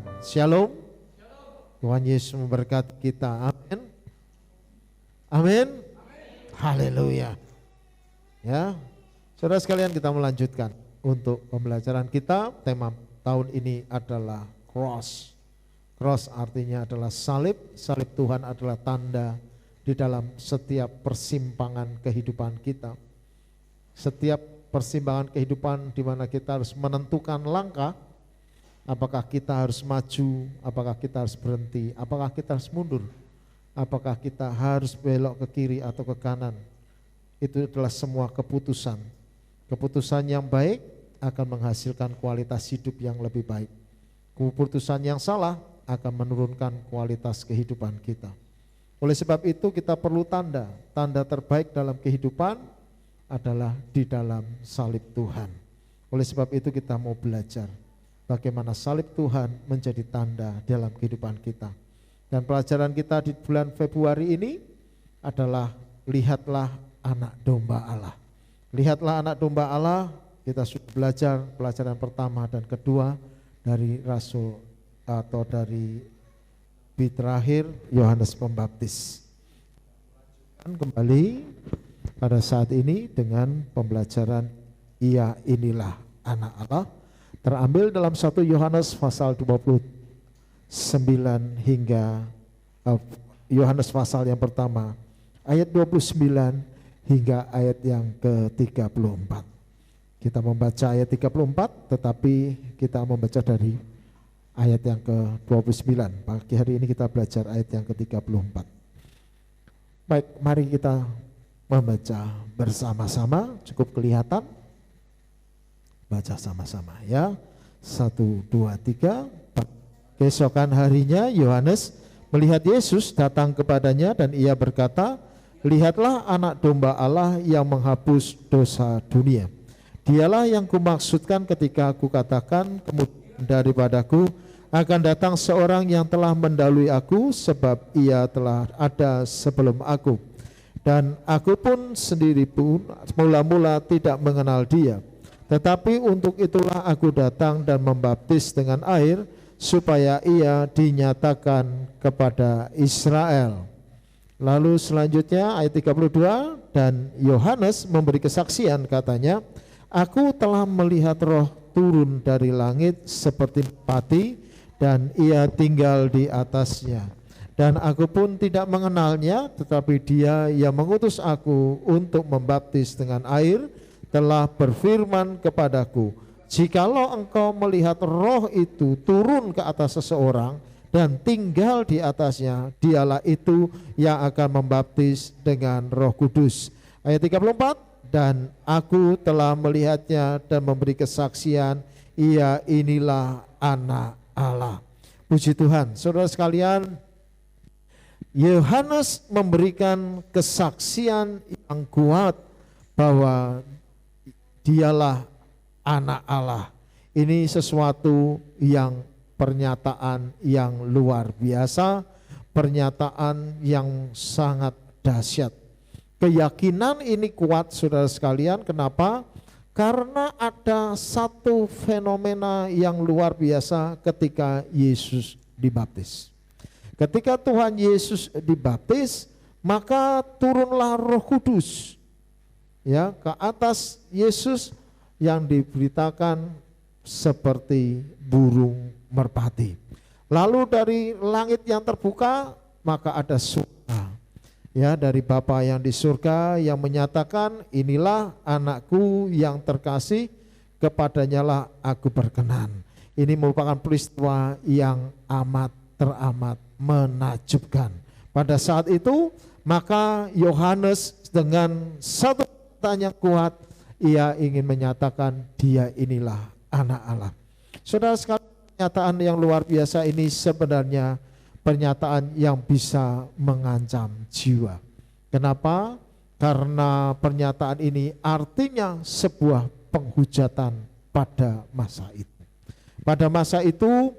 Tuhan. Shalom. Tuhan Yesus memberkati kita. Amin. Amin. Haleluya. Ya, saudara sekalian, kita melanjutkan untuk pembelajaran kita. Tema tahun ini adalah cross. Cross artinya adalah salib. Salib Tuhan adalah tanda di dalam setiap persimpangan kehidupan kita. Setiap persimpangan kehidupan di mana kita harus menentukan langkah. Apakah kita harus maju, apakah kita harus berhenti, apakah kita harus mundur, apakah kita harus belok ke kiri atau ke kanan. Itu adalah semua keputusan. Keputusan yang baik akan menghasilkan kualitas hidup yang lebih baik. Keputusan yang salah akan menurunkan kualitas kehidupan kita. Oleh sebab itu kita perlu tanda. Tanda terbaik dalam kehidupan adalah di dalam salib Tuhan. Oleh sebab itu kita mau belajar bagaimana salib Tuhan menjadi tanda dalam kehidupan kita. Dan pelajaran kita di bulan Februari ini adalah lihatlah anak domba Allah. Lihatlah anak domba Allah. Kita sudah belajar pelajaran pertama dan kedua dari Rasul atau dari terakhir Yohanes Pembaptis. Dan kembali pada saat ini dengan pembelajaran Ia inilah anak Allah, terambil dalam 1 Yohanes pasal 29 hingga Yohanes pasal yang pertama ayat 29 hingga ayat yang ke-34. Kita membaca ayat 34, tetapi kita membaca dari ayat yang ke-29. Pagi hari ini kita belajar ayat yang ke-34. Baik, mari kita membaca bersama-sama. Cukup kelihatan? Baca sama-sama ya. 1, 2, 3. Keesokan harinya Yohanes melihat Yesus datang kepadanya dan ia berkata, lihatlah anak domba Allah yang menghapus dosa dunia. Dialah yang kumaksudkan ketika aku katakan kemudian daripadaku akan datang seorang yang telah mendahului aku, sebab ia telah ada sebelum aku. Dan aku pun sendiri pun mula-mula tidak mengenal dia. Tetapi untuk itulah aku datang dan membaptis dengan air, supaya ia dinyatakan kepada Israel. Lalu selanjutnya ayat 32, dan Yohanes memberi kesaksian, katanya, aku telah melihat roh turun dari langit seperti merpati, dan ia tinggal di atasnya. Dan aku pun tidak mengenalnya, tetapi dia yang mengutus aku untuk membaptis dengan air, telah berfirman kepadaku, jikalau engkau melihat roh itu turun ke atas seseorang dan tinggal di atasnya, dialah itu yang akan membaptis dengan Roh Kudus. Ayat 34, dan aku telah melihatnya dan memberi kesaksian, ia inilah anak Allah. Puji Tuhan. Saudara sekalian, Yohanes memberikan kesaksian yang kuat bahwa dialah anak Allah. Ini sesuatu yang pernyataan yang luar biasa, pernyataan yang sangat dahsyat. Keyakinan ini kuat saudara sekalian, kenapa? Karena ada satu fenomena yang luar biasa ketika Yesus dibaptis. Ketika Tuhan Yesus dibaptis, maka turunlah Roh Kudus ya ke atas Yesus yang diberitakan seperti burung merpati. Lalu dari langit yang terbuka, maka ada suara ya dari Bapa yang di surga yang menyatakan, inilah anakku yang terkasih, kepadanyalah aku berkenan. Ini merupakan peristiwa yang teramat menakjubkan. Pada saat itu maka Yohanes dengan satu pertanyaan kuat, ia ingin menyatakan dia inilah anak Allah. Saudara sekalian, pernyataan yang luar biasa ini sebenarnya pernyataan yang bisa mengancam jiwa. Kenapa? Karena pernyataan ini artinya sebuah penghujatan pada masa itu. Pada masa itu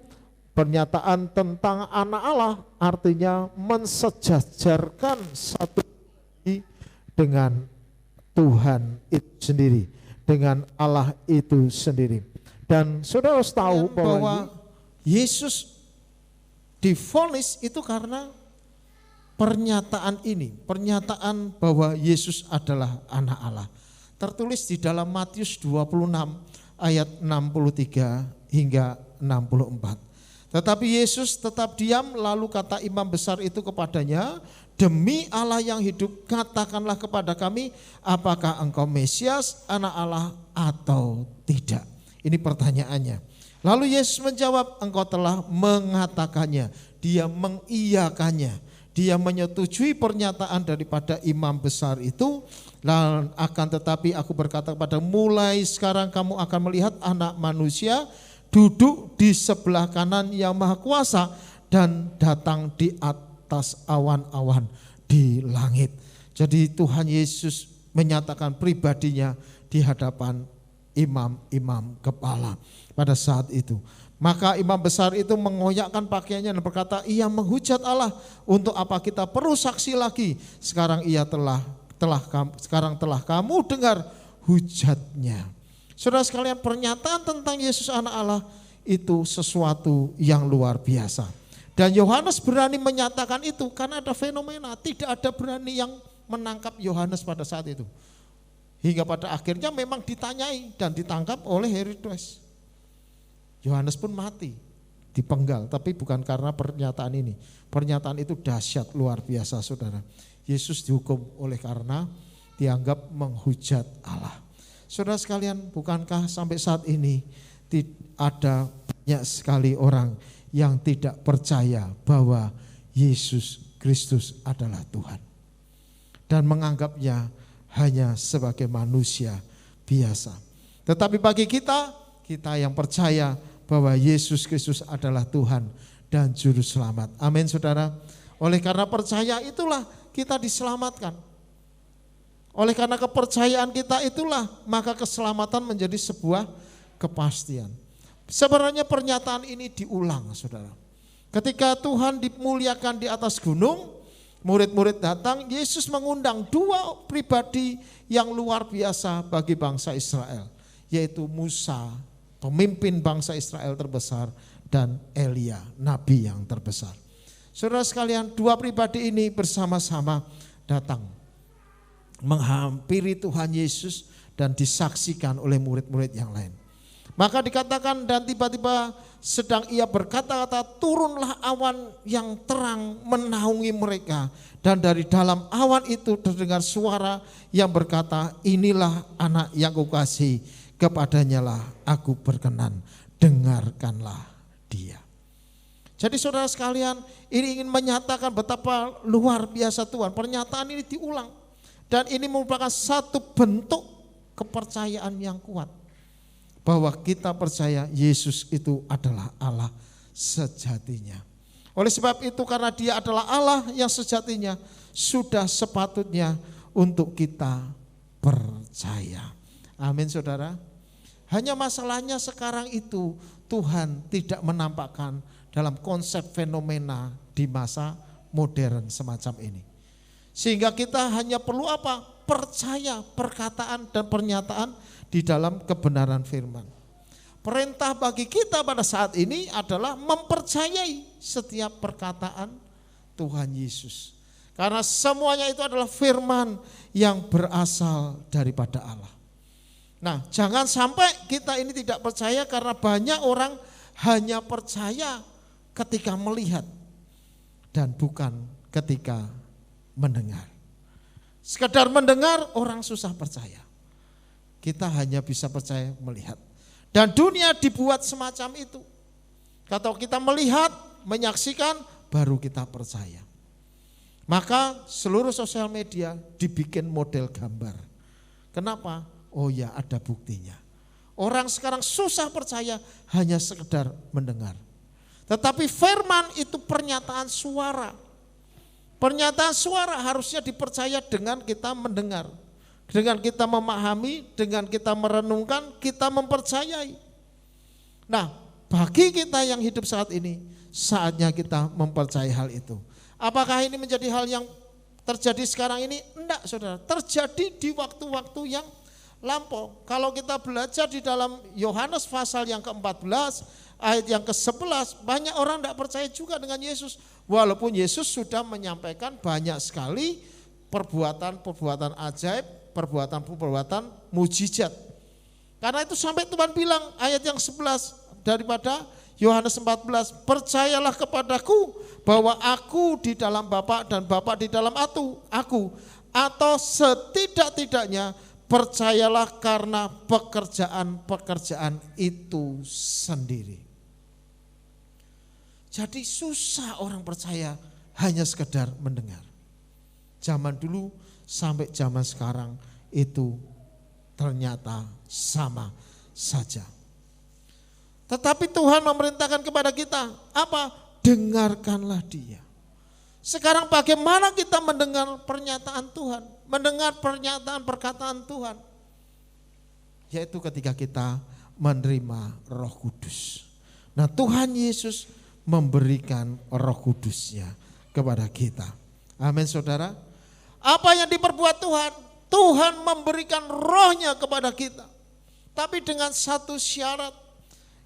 pernyataan tentang anak Allah artinya mensejajarkan satu dengan Tuhan itu sendiri, dengan Allah itu sendiri. Dan saudara harus tahu bahwa Yesus divonis itu karena pernyataan ini, pernyataan bahwa Yesus adalah anak Allah. Tertulis di dalam Matius 26 ayat 63 hingga 64. Tetapi Yesus tetap diam, lalu kata imam besar itu kepadanya, demi Allah yang hidup, katakanlah kepada kami, apakah engkau Mesias, anak Allah atau tidak? Ini pertanyaannya. Lalu Yesus menjawab, engkau telah mengatakannya. Dia mengiyakannya. Dia menyetujui pernyataan daripada imam besar itu. Dan akan tetapi aku berkata kepada, mulai sekarang kamu akan melihat Anak Manusia duduk di sebelah kanan Yang Maha Kuasa dan datang di atas awan-awan di langit. Jadi Tuhan Yesus menyatakan pribadinya di hadapan imam-imam kepala pada saat itu. Maka imam besar itu mengoyakkan pakaiannya dan berkata, ia menghujat Allah, untuk apa kita perlu saksi lagi? Sekarang telah kamu dengar hujatnya. Saudara sekalian, pernyataan tentang Yesus anak Allah itu sesuatu yang luar biasa. Dan Yohanes berani menyatakan itu karena ada fenomena, tidak ada berani yang menangkap Yohanes pada saat itu. Hingga pada akhirnya memang ditanyai dan ditangkap oleh Herodes. Yohanes pun mati, dipenggal, tapi bukan karena pernyataan ini. Pernyataan itu dahsyat, luar biasa saudara. Yesus dihukum oleh karena dianggap menghujat Allah. Saudara sekalian, bukankah sampai saat ini ada banyak sekali orang yang tidak percaya bahwa Yesus Kristus adalah Tuhan dan menganggapnya hanya sebagai manusia biasa. Tetapi bagi kita yang percaya bahwa Yesus Kristus adalah Tuhan dan Juru Selamat. Amin saudara. Oleh karena percaya itulah kita diselamatkan. Oleh karena kepercayaan kita itulah maka keselamatan menjadi sebuah kepastian. Sebenarnya pernyataan ini diulang saudara. Ketika Tuhan dimuliakan di atas gunung, murid-murid datang, Yesus mengundang dua pribadi yang luar biasa bagi bangsa Israel. Yaitu Musa, pemimpin bangsa Israel terbesar, dan Elia, nabi yang terbesar. Saudara sekalian, dua pribadi ini bersama-sama datang menghampiri Tuhan Yesus dan disaksikan oleh murid-murid yang lain. Maka dikatakan dan tiba-tiba sedang ia berkata-kata, turunlah awan yang terang menaungi mereka. Dan dari dalam awan itu terdengar suara yang berkata, inilah anak yang kukasihi, kepadanya lah aku berkenan, dengarkanlah dia. Jadi saudara sekalian, ini ingin menyatakan betapa luar biasa Tuhan. Pernyataan ini diulang. Dan ini merupakan satu bentuk kepercayaan yang kuat. Bahwa kita percaya Yesus itu adalah Allah sejatinya. Oleh sebab itu karena dia adalah Allah yang sejatinya, sudah sepatutnya untuk kita percaya. Amin saudara. Hanya masalahnya sekarang itu Tuhan tidak menampakkan dalam konsep fenomena di masa modern semacam ini. Sehingga kita hanya perlu apa? Percaya perkataan dan pernyataan di dalam kebenaran firman. Perintah bagi kita pada saat ini adalah mempercayai setiap perkataan Tuhan Yesus. Karena semuanya itu adalah firman yang berasal daripada Allah. Nah, jangan sampai kita ini tidak percaya karena banyak orang hanya percaya ketika melihat dan bukan ketika mendengar. Sekedar mendengar orang susah percaya. Kita hanya bisa percaya melihat. Dan dunia dibuat semacam itu. Kalau kita melihat, menyaksikan, baru kita percaya. Maka seluruh sosial media dibikin model gambar. Kenapa? Oh ya, ada buktinya. Orang sekarang susah percaya hanya sekedar mendengar. Tetapi firman itu pernyataan suara. Pernyataan suara harusnya dipercaya dengan kita mendengar. Dengan kita memahami, dengan kita merenungkan, kita mempercayai. Nah, bagi kita yang hidup saat ini, saatnya kita mempercayai hal itu. Apakah ini menjadi hal yang terjadi sekarang ini? Enggak saudara, terjadi di waktu-waktu yang lampau. Kalau kita belajar di dalam Yohanes pasal yang ke-14 ayat yang ke-11, banyak orang tidak percaya juga dengan Yesus. Walaupun Yesus sudah menyampaikan banyak sekali perbuatan-perbuatan ajaib, perbuatan-perbuatan mujizat. Karena itu sampai Tuhan bilang ayat yang 11 daripada Yohanes 14, percayalah kepadaku bahwa aku di dalam Bapa dan Bapa di dalam aku. Atau setidak-tidaknya percayalah karena pekerjaan-pekerjaan itu sendiri. Jadi susah orang percaya hanya sekedar mendengar. Zaman dulu sampai zaman sekarang itu ternyata sama saja. Tetapi Tuhan memerintahkan kepada kita, apa? Dengarkanlah Dia. Sekarang bagaimana kita mendengar pernyataan Tuhan, mendengar pernyataan perkataan Tuhan? Yaitu ketika kita menerima Roh Kudus. Nah, Tuhan Yesus memberikan Roh Kudus-Nya kepada kita. Amin, saudara. Apa yang diperbuat Tuhan? Tuhan memberikan Roh-Nya kepada kita. Tapi dengan satu syarat,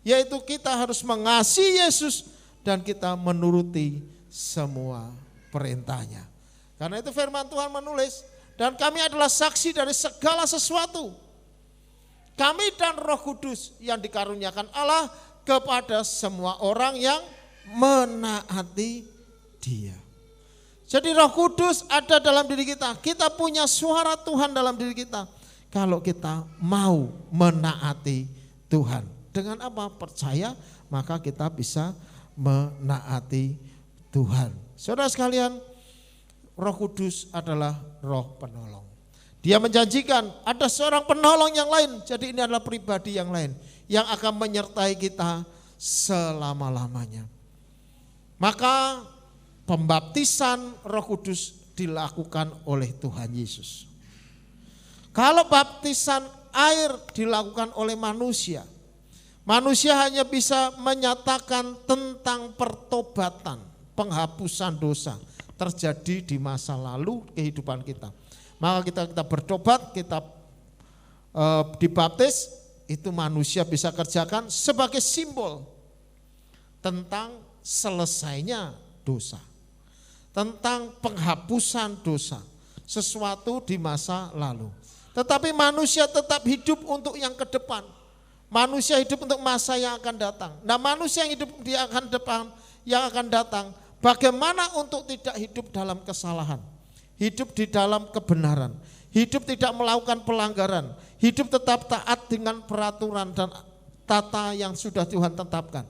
yaitu kita harus mengasihi Yesus dan kita menuruti semua perintahnya. Karena itu firman Tuhan menulis, dan kami adalah saksi dari segala sesuatu. Kami dan Roh Kudus yang dikaruniakan Allah kepada semua orang yang menaati Dia. Jadi Roh Kudus ada dalam diri kita. Kita punya suara Tuhan dalam diri kita. Kalau kita mau menaati Tuhan. Dengan apa? Percaya, maka kita bisa menaati Tuhan. Saudara sekalian, Roh Kudus adalah Roh penolong. Dia menjanjikan ada seorang penolong yang lain. Jadi ini adalah pribadi yang lain yang akan menyertai kita selama-lamanya. Maka pembaptisan Roh Kudus dilakukan oleh Tuhan Yesus. Kalau baptisan air dilakukan oleh manusia, manusia hanya bisa menyatakan tentang pertobatan, penghapusan dosa terjadi di masa lalu kehidupan kita. Maka kita bertobat, kita dibaptis, itu manusia bisa kerjakan sebagai simbol tentang selesainya dosa, tentang penghapusan dosa, sesuatu di masa lalu. Tetapi manusia tetap hidup untuk yang ke depan. Manusia hidup untuk masa yang akan datang. Nah, manusia yang hidup yang akan datang, bagaimana untuk tidak hidup dalam kesalahan, hidup di dalam kebenaran, hidup tidak melakukan pelanggaran, hidup tetap taat dengan peraturan dan tata yang sudah Tuhan tetapkan.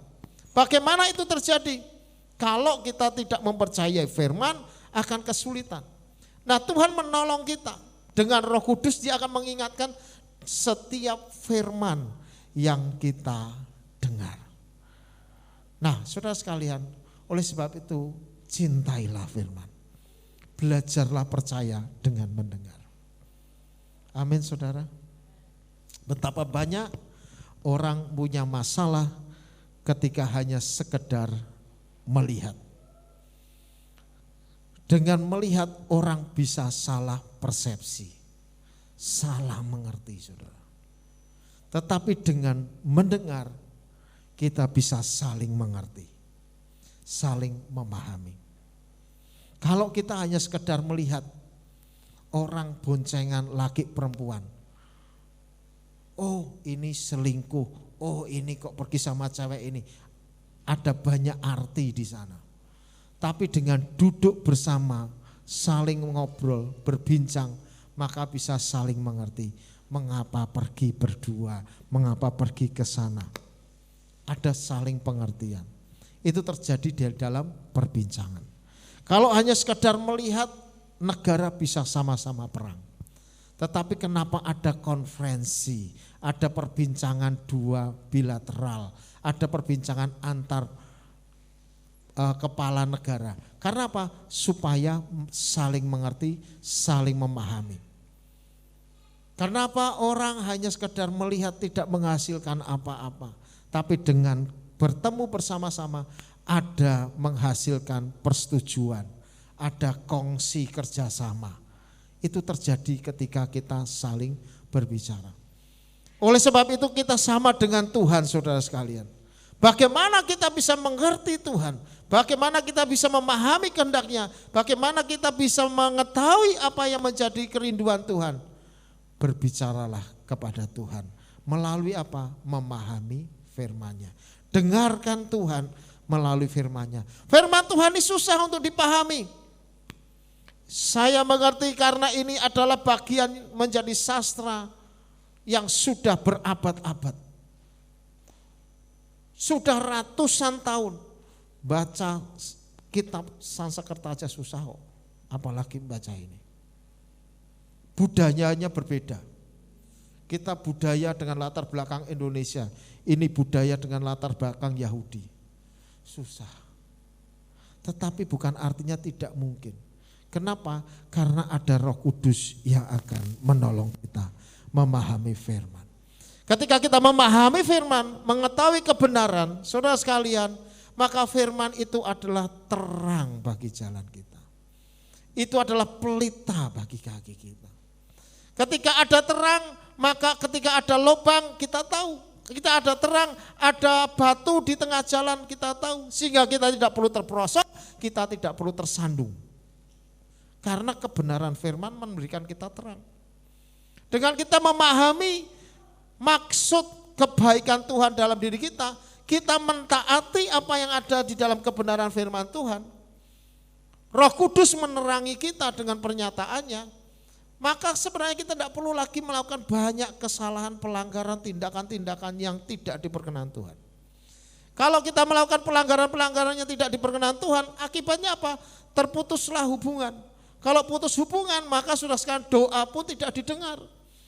Bagaimana itu terjadi? Kalau kita tidak mempercayai firman, akan kesulitan. Nah, Tuhan menolong kita dengan Roh Kudus. Dia akan mengingatkan setiap firman yang kita dengar. Nah, saudara sekalian, oleh sebab itu cintailah firman. Belajarlah percaya dengan mendengar. Amin, saudara. Betapa banyak orang punya masalah ketika hanya sekedar melihat. Dengan melihat orang bisa salah persepsi, salah mengerti, saudara. Tetapi dengan mendengar kita bisa saling mengerti, saling memahami. Kalau kita hanya sekedar melihat orang boncengan laki perempuan, oh ini selingkuh, oh ini kok pergi sama cewek ini, ada banyak arti di sana. Tapi dengan duduk bersama, saling ngobrol, berbincang, maka bisa saling mengerti. Mengapa pergi berdua, mengapa pergi ke sana. Ada saling pengertian. Itu terjadi di dalam perbincangan. Kalau hanya sekedar melihat, negara bisa sama-sama perang. Tetapi kenapa ada konferensi, ada perbincangan dua bilateral, ada perbincangan antar kepala negara. Karena apa? Supaya saling mengerti, saling memahami. Karena apa? Orang hanya sekedar melihat tidak menghasilkan apa-apa. Tapi dengan bertemu bersama-sama ada menghasilkan persetujuan, ada kongsi kerjasama. Itu terjadi ketika kita saling berbicara. Oleh sebab itu kita sama dengan Tuhan, saudara sekalian. Bagaimana kita bisa mengerti Tuhan? Bagaimana kita bisa memahami kehendak-Nya? Bagaimana kita bisa mengetahui apa yang menjadi kerinduan Tuhan? Berbicaralah kepada Tuhan. Melalui apa? Memahami firman-Nya. Dengarkan Tuhan melalui firman-Nya. Firman Tuhan ini susah untuk dipahami. Saya mengerti karena ini adalah bagian menjadi sastra yang sudah berabad-abad. Sudah ratusan tahun baca kitab Sanskerta aja susah kok, apalagi baca ini. Budayanya berbeda. Kita budaya dengan latar belakang Indonesia, ini budaya dengan latar belakang Yahudi. Susah. Tetapi bukan artinya tidak mungkin. Kenapa? Karena ada Roh Kudus yang akan menolong kita memahami firman. Ketika kita memahami firman, mengetahui kebenaran, saudara sekalian, maka firman itu adalah terang bagi jalan kita. Itu adalah pelita bagi kaki kita. Ketika ada terang, maka ketika ada lubang kita tahu. Kita ada terang, ada batu di tengah jalan kita tahu. Sehingga kita tidak perlu terperosok, kita tidak perlu tersandung. Karena kebenaran firman memberikan kita terang. Dengan kita memahami maksud kebaikan Tuhan dalam diri kita, kita mentaati apa yang ada di dalam kebenaran firman Tuhan. Roh Kudus menerangi kita dengan pernyataannya. Maka sebenarnya kita tidak perlu lagi melakukan banyak kesalahan, pelanggaran, tindakan-tindakan yang tidak diperkenan Tuhan. Kalau kita melakukan pelanggaran-pelanggaran yang tidak diperkenan Tuhan, akibatnya apa? Terputuslah hubungan. Kalau putus hubungan, maka sudah sekarang doa pun tidak didengar.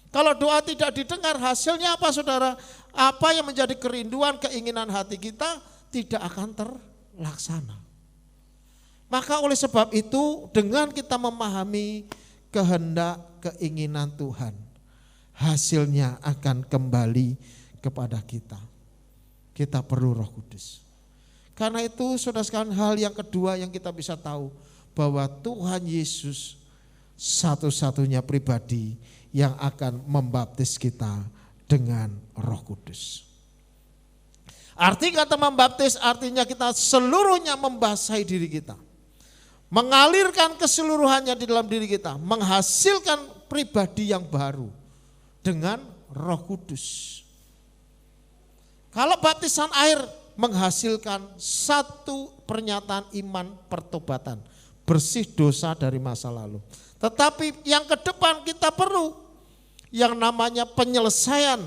Kalau doa tidak didengar, hasilnya apa saudara? Apa yang menjadi kerinduan, keinginan hati kita tidak akan terlaksana. Maka oleh sebab itu, dengan kita memahami kehendak, keinginan Tuhan, hasilnya akan kembali kepada kita. Kita perlu Roh Kudus. Karena itu saudara sekalian, hal yang kedua yang kita bisa tahu, bahwa Tuhan Yesus satu-satunya pribadi yang akan membaptis kita dengan Roh Kudus. Arti kata membaptis artinya kita seluruhnya membasahi diri kita. Mengalirkan keseluruhannya di dalam diri kita, menghasilkan pribadi yang baru dengan Roh Kudus. Kalau baptisan air menghasilkan satu pernyataan iman pertobatan, bersih dosa dari masa lalu. Tetapi yang ke depan kita perlu yang namanya penyelesaian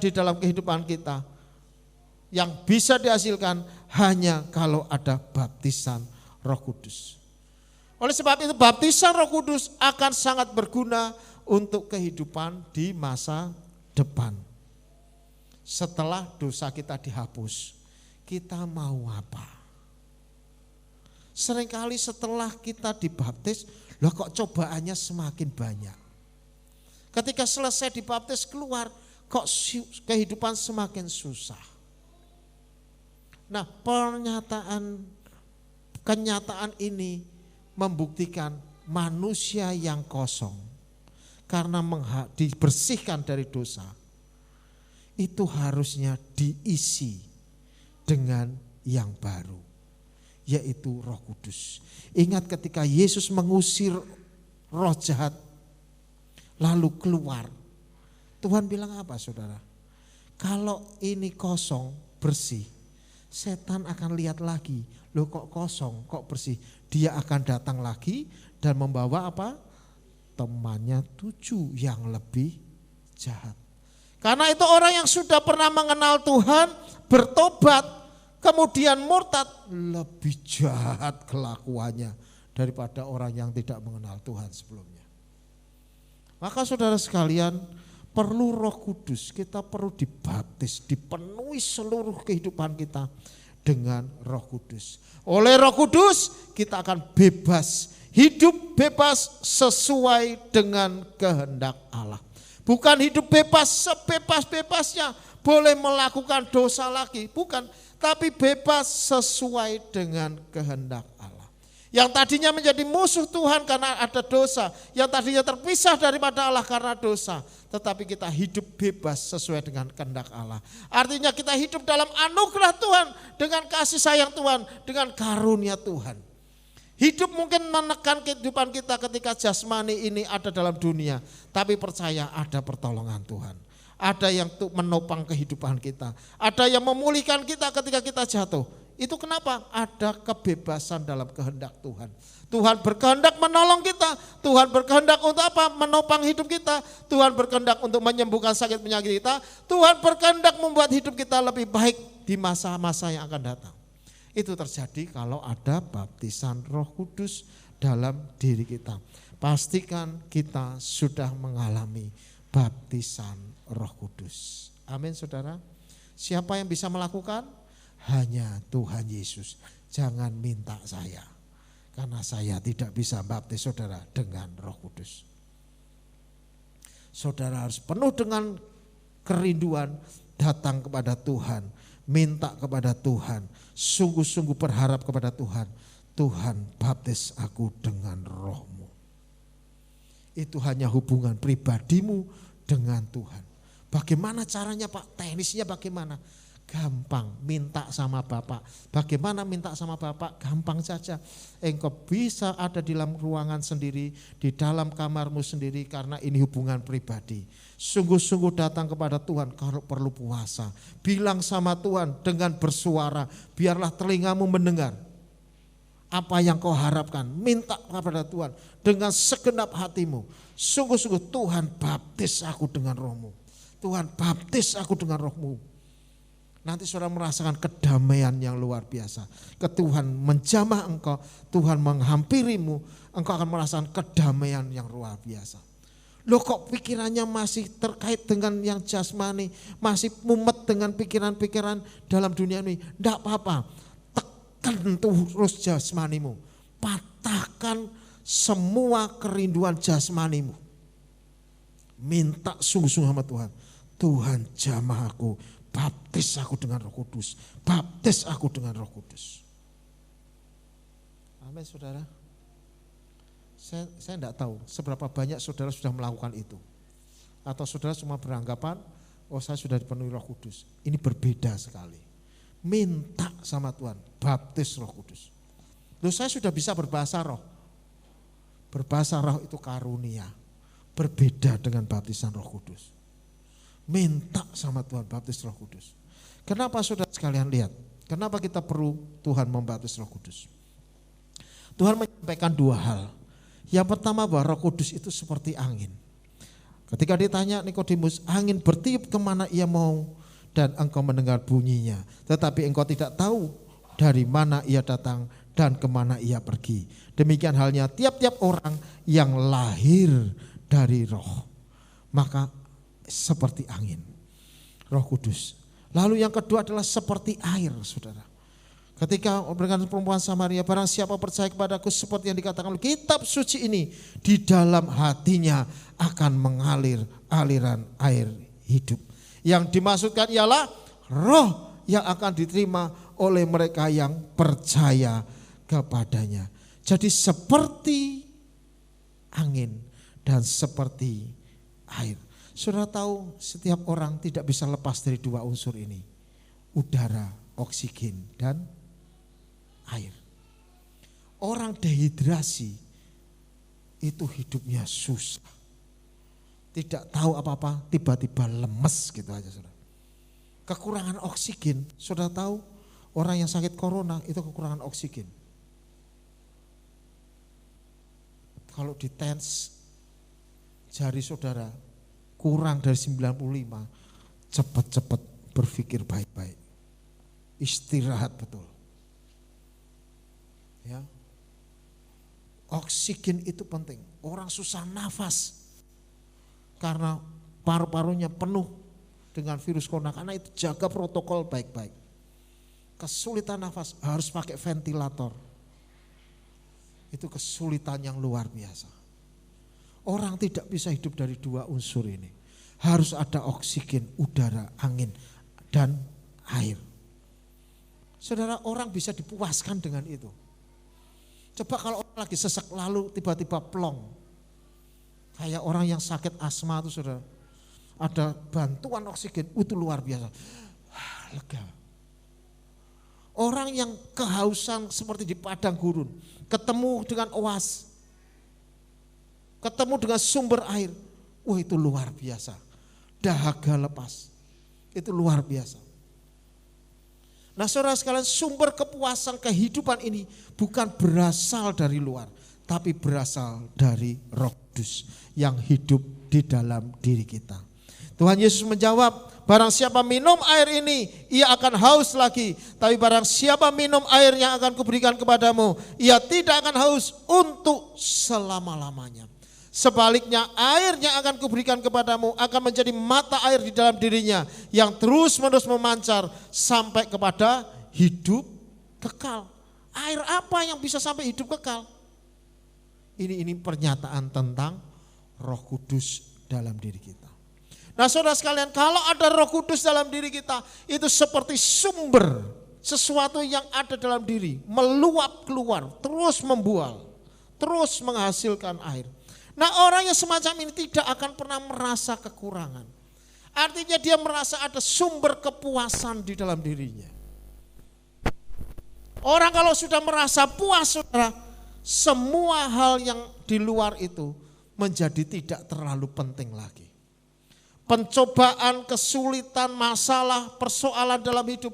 di dalam kehidupan kita yang bisa dihasilkan hanya kalau ada baptisan Roh Kudus. Oleh sebab itu baptisan Roh Kudus akan sangat berguna untuk kehidupan di masa depan. Setelah dosa kita dihapus, kita mau apa? Seringkali setelah kita dibaptis, loh kok cobaannya semakin banyak. Ketika selesai dibaptis keluar, kok kehidupan semakin susah. Nah, kenyataan ini membuktikan manusia yang kosong karena dibersihkan dari dosa itu harusnya diisi dengan yang baru, yaitu Roh Kudus. Ingat ketika Yesus mengusir roh jahat lalu keluar, Tuhan bilang apa saudara? Kalau ini kosong bersih, setan akan lihat lagi, loh kok kosong, kok bersih. Dia akan datang lagi dan membawa apa? Temannya 7 yang lebih jahat. Karena itu orang yang sudah pernah mengenal Tuhan, bertobat, kemudian murtad, lebih jahat kelakuannya daripada orang yang tidak mengenal Tuhan sebelumnya. Maka saudara sekalian, perlu Roh Kudus, kita perlu dibaptis, dipenuhi seluruh kehidupan kita dengan Roh Kudus. Oleh Roh Kudus kita akan bebas, hidup bebas sesuai dengan kehendak Allah. Bukan hidup bebas sebebas-bebasnya, boleh melakukan dosa lagi, bukan. Tapi bebas sesuai dengan kehendak Allah. Yang tadinya menjadi musuh Tuhan karena ada dosa. Yang tadinya terpisah daripada Allah karena dosa. Tetapi kita hidup bebas sesuai dengan kehendak Allah. Artinya kita hidup dalam anugerah Tuhan. Dengan kasih sayang Tuhan. Dengan karunia Tuhan. Hidup mungkin menekan kehidupan kita ketika jasmani ini ada dalam dunia. Tapi percaya ada pertolongan Tuhan. Ada yang menopang kehidupan kita. Ada yang memulihkan kita ketika kita jatuh. Itu kenapa? Ada kebebasan dalam kehendak Tuhan. Tuhan berkehendak menolong kita. Tuhan berkehendak untuk apa? Menopang hidup kita. Tuhan berkehendak untuk menyembuhkan sakit penyakit kita. Tuhan berkehendak membuat hidup kita lebih baik di masa-masa yang akan datang. Itu terjadi kalau ada baptisan Roh Kudus dalam diri kita. Pastikan kita sudah mengalami baptisan Roh Kudus. Amin saudara. Siapa yang bisa melakukan? Hanya Tuhan Yesus. Jangan minta saya. Karena saya tidak bisa baptis saudara dengan Roh Kudus. Saudara harus penuh dengan kerinduan datang kepada Tuhan. Minta kepada Tuhan. Sungguh-sungguh berharap kepada Tuhan. Tuhan baptis aku dengan Roh-Mu. Itu hanya hubungan pribadimu dengan Tuhan. Bagaimana caranya Pak? Teknisnya bagaimana? Gampang, minta sama Bapak. Bagaimana minta sama Bapak? Gampang saja. Engkau bisa ada di dalam ruangan sendiri, di dalam kamarmu sendiri karena ini hubungan pribadi. Sungguh-sungguh datang kepada Tuhan kalau perlu puasa. Bilang sama Tuhan dengan bersuara, biarlah telingamu mendengar. Apa yang kau harapkan, minta kepada Tuhan dengan segenap hatimu. Sungguh-sungguh Tuhan baptis aku dengan Roh-Mu. Tuhan baptis aku dengan Roh-Mu. Nanti saudara merasakan kedamaian yang luar biasa. Tuhan menjamah engkau, Tuhan menghampirimu, engkau akan merasakan kedamaian yang luar biasa. Loh kok pikirannya masih terkait dengan yang jasmani, masih mumet dengan pikiran-pikiran dalam dunia ini. Tidak apa-apa, tekan terus jasmanimu. Patahkan semua kerinduan jasmanimu. Minta sungguh-sungguh sama Tuhan. Tuhan jamah aku. Baptis aku dengan Roh Kudus. Baptis aku dengan Roh Kudus. Amin saudara. Saya tidak tahu seberapa banyak saudara sudah melakukan itu. Atau saudara cuma beranggapan, oh saya sudah dipenuhi Roh Kudus. Ini berbeda sekali. Minta sama Tuhan, baptis Roh Kudus. Loh saya sudah bisa berbahasa roh. Berbahasa roh itu karunia. Berbeda dengan baptisan Roh Kudus. Minta sama Tuhan baptis Roh Kudus. Kenapa saudara sekalian lihat? Kenapa kita perlu Tuhan membaptis Roh Kudus? Tuhan menyampaikan dua hal. Yang pertama bahwa Roh Kudus itu seperti angin. Ketika ditanya Nikodemus, angin bertiup kemana ia mau dan engkau mendengar bunyinya. Tetapi engkau tidak tahu dari mana ia datang dan kemana ia pergi. Demikian halnya tiap-tiap orang yang lahir dari Roh. Maka seperti angin, Roh Kudus. Lalu yang kedua adalah seperti air, saudara. Ketika dengan perempuan Samaria, barang siapa percaya kepadaku seperti yang dikatakan oleh kitab suci ini, di dalam hatinya akan mengalir aliran air hidup. Yang dimaksudkan ialah roh yang akan diterima oleh mereka yang percaya kepadanya. Jadi seperti angin dan seperti air. Saudara tahu setiap orang tidak bisa lepas dari dua unsur ini. Udara, oksigen dan air. Orang dehidrasi itu hidupnya susah. Tidak tahu apa-apa, tiba-tiba lemes gitu aja saudara. Kekurangan oksigen, saudara tahu orang yang sakit corona itu kekurangan oksigen. Kalau ditens jari saudara kurang dari 95, cepat-cepat berpikir baik-baik. Istirahat betul. Ya. Oksigen itu penting. Orang susah nafas karena paru-parunya penuh dengan virus corona. Karena itu jaga protokol baik-baik. Kesulitan nafas harus pakai ventilator. Itu kesulitan yang luar biasa. Orang tidak bisa hidup dari dua unsur ini. Harus ada oksigen, udara, angin, dan air. Saudara, orang bisa dipuaskan dengan itu. Coba kalau orang lagi sesak lalu tiba-tiba plong. Kayak orang yang sakit asma itu saudara. Ada bantuan oksigen, itu luar biasa. Lega. Orang yang kehausan seperti di padang gurun, ketemu dengan oas, ketemu dengan sumber air, wah itu luar biasa. Dahaga lepas, itu luar biasa. Nah saudara sekalian, sumber kepuasan kehidupan ini bukan berasal dari luar, tapi berasal dari Roh Kudus yang hidup di dalam diri kita. Tuhan Yesus menjawab, barang siapa minum air ini, ia akan haus lagi. Tapi barang siapa minum air yang akan kuberikan kepadamu, ia tidak akan haus untuk selama-lamanya. Sebaliknya air yang akan kuberikan kepadamu akan menjadi mata air di dalam dirinya yang terus-menerus memancar sampai kepada hidup kekal. Air apa yang bisa sampai hidup kekal? Ini pernyataan tentang Roh Kudus dalam diri kita. Nah saudara sekalian, kalau ada Roh Kudus dalam diri kita, itu seperti sumber sesuatu yang ada dalam diri, meluap keluar, terus membual, terus menghasilkan air. Nah orang yang semacam ini tidak akan pernah merasa kekurangan. Artinya dia merasa ada sumber kepuasan di dalam dirinya. Orang kalau sudah merasa puas saudara, semua hal yang di luar itu menjadi tidak terlalu penting lagi. Pencobaan, kesulitan, masalah, persoalan dalam hidup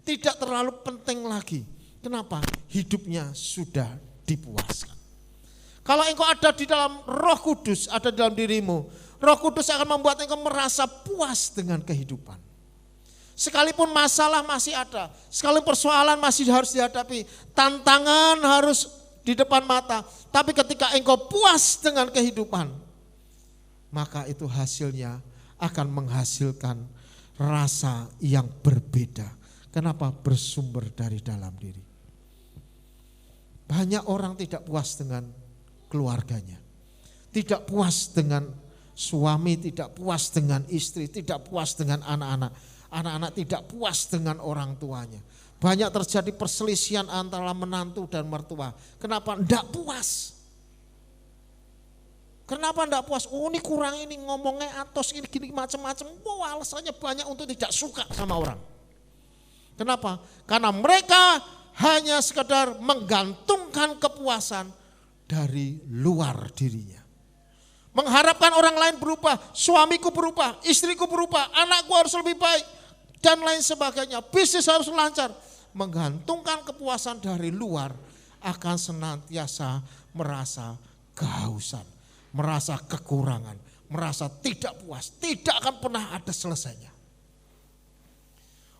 tidak terlalu penting lagi. Kenapa? Hidupnya sudah dipuaskan. Kalau engkau ada di dalam Roh Kudus, ada di dalam dirimu, Roh Kudus akan membuat engkau merasa puas dengan kehidupan. Sekalipun masalah masih ada, sekalipun persoalan masih harus dihadapi, tantangan harus di depan mata, tapi ketika engkau puas dengan kehidupan, maka itu hasilnya akan menghasilkan rasa yang berbeda. Kenapa? Bersumber dari dalam diri. Banyak orang tidak puas dengan keluarganya, tidak puas dengan suami, tidak puas dengan istri, tidak puas dengan anak-anak. Anak-anak tidak puas dengan orang tuanya. Banyak terjadi perselisihan antara menantu dan mertua. Kenapa? Tidak puas. Kenapa tidak puas? Oh ini kurang, ini ngomongnya atos, ini gini macam-macam. Wow, alasannya banyak untuk tidak suka sama orang. Kenapa? Karena mereka hanya sekedar menggantungkan kepuasan dari luar dirinya. Mengharapkan orang lain berubah, suamiku berubah, istriku berubah, anakku harus lebih baik, dan lain sebagainya. Bisnis harus lancar. Menggantungkan kepuasan dari luar akan senantiasa merasa kehausan, merasa kekurangan, merasa tidak puas, tidak akan pernah ada selesainya.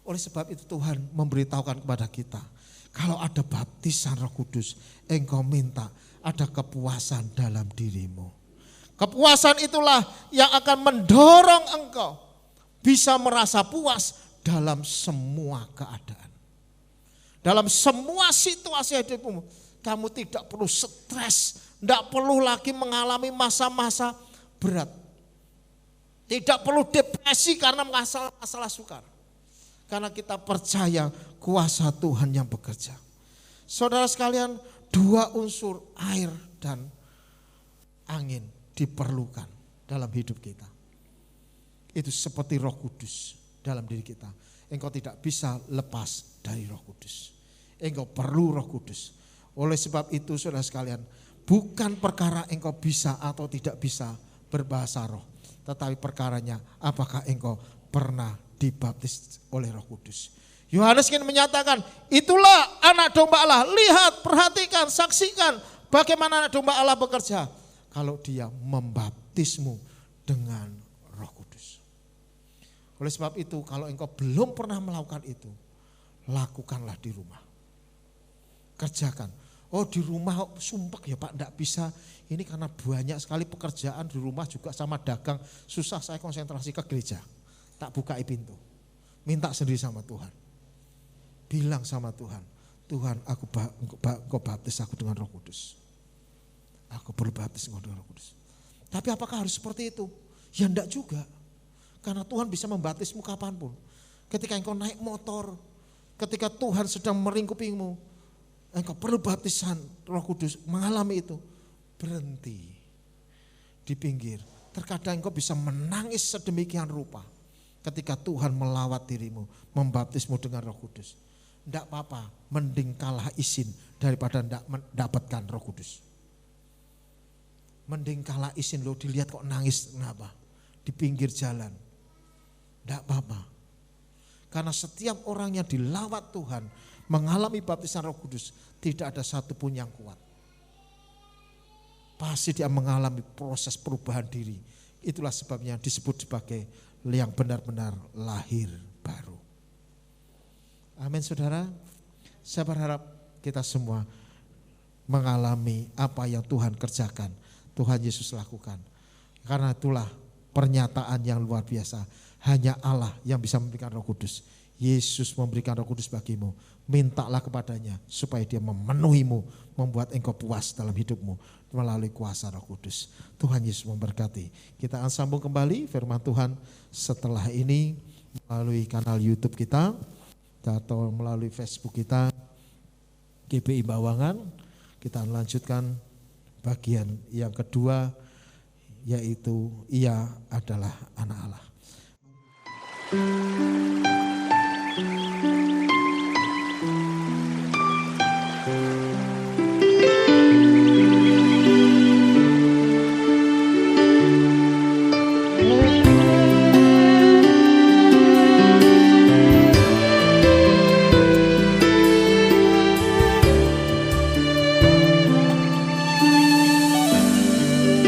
Oleh sebab itu Tuhan memberitahukan kepada kita, kalau ada baptisan Roh Kudus, engkau minta ada kepuasan dalam dirimu. Kepuasan itulah yang akan mendorong engkau bisa merasa puas dalam semua keadaan. Dalam semua situasi hidupmu, kamu tidak perlu stres, tidak perlu lagi mengalami masa-masa berat. Tidak perlu depresi karena masalah sukar. Karena kita percaya kuasa Tuhan yang bekerja. Saudara sekalian, dua unsur air dan angin diperlukan dalam hidup kita. Itu seperti Roh Kudus dalam diri kita. Engkau tidak bisa lepas dari Roh Kudus. Engkau perlu Roh Kudus. Oleh sebab itu saudara sekalian, bukan perkara engkau bisa atau tidak bisa berbahasa roh, tetapi perkaranya apakah engkau pernah dibaptis oleh Roh Kudus. Yohanes ingin menyatakan, itulah anak domba Allah. Lihat, perhatikan, saksikan bagaimana anak domba Allah bekerja. Kalau dia membaptismu dengan Roh Kudus. Oleh sebab itu kalau engkau belum pernah melakukan itu, lakukanlah di rumah. Kerjakan. Oh di rumah sumpah ya Pak, enggak bisa. Ini karena banyak sekali pekerjaan di rumah juga sama dagang. Susah saya konsentrasi ke gereja. Tak bukai pintu. Minta sendiri sama Tuhan. Bilang sama Tuhan, Tuhan engkau baptis aku dengan Roh Kudus. Aku perlu baptis dengan Roh Kudus. Tapi apakah harus seperti itu? Ya enggak juga. Karena Tuhan bisa membaptismu kapanpun. Ketika engkau naik motor, ketika Tuhan sedang meringkupimu, engkau perlu baptisan Roh Kudus, mengalami itu, berhenti di pinggir. Terkadang engkau bisa menangis sedemikian rupa ketika Tuhan melawat dirimu, membaptismu dengan Roh Kudus. Tidak apa-apa, mending kalah izin daripada tidak mendapatkan Roh Kudus. Mending kalah izin, lo dilihat kok nangis kenapa? Di pinggir jalan. Tidak apa-apa. Karena setiap orang yang dilawat Tuhan, mengalami baptisan Roh Kudus, tidak ada satupun yang kuat. Pasti dia mengalami proses perubahan diri. Itulah sebabnya disebut sebagai yang benar-benar lahir baru. Amin saudara. Saya berharap kita semua mengalami apa yang Tuhan kerjakan, Tuhan Yesus lakukan. Karena itulah pernyataan yang luar biasa. Hanya Allah yang bisa memberikan Roh Kudus. Yesus memberikan Roh Kudus bagimu. Mintalah kepadanya supaya dia memenuhimu, membuat engkau puas dalam hidupmu melalui kuasa Roh Kudus. Tuhan Yesus memberkati. Kita akan sambung kembali firman Tuhan setelah ini melalui kanal YouTube kita atau melalui Facebook kita, GBI Bawangan. Kita lanjutkan bagian yang kedua, yaitu Ia adalah anak Allah.